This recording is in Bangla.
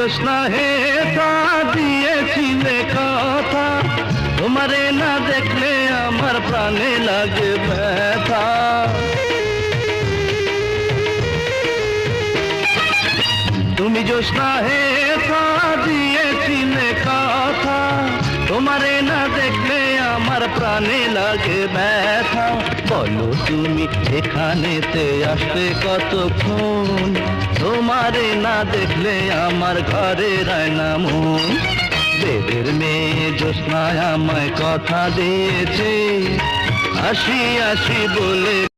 জোৎস্না হে তা দিয়েছিলে কথা, তোমারে না দেখলে আমার প্রাণে লাগে ব্যথা। তুমি জোৎস্না হে তা দিয়েছিলে কথা, তোমারে না দেখলে আমার প্রাণে লাগে ব্যথা। বলো তুমি এখানেতে আসবে কতক্ষণ, তোমারে না দেখলে আমার ঘরে রায় না মন। বেদের মেয়ে জোৎস্না আমায় কথা দিয়েছে, আসি আসি বলে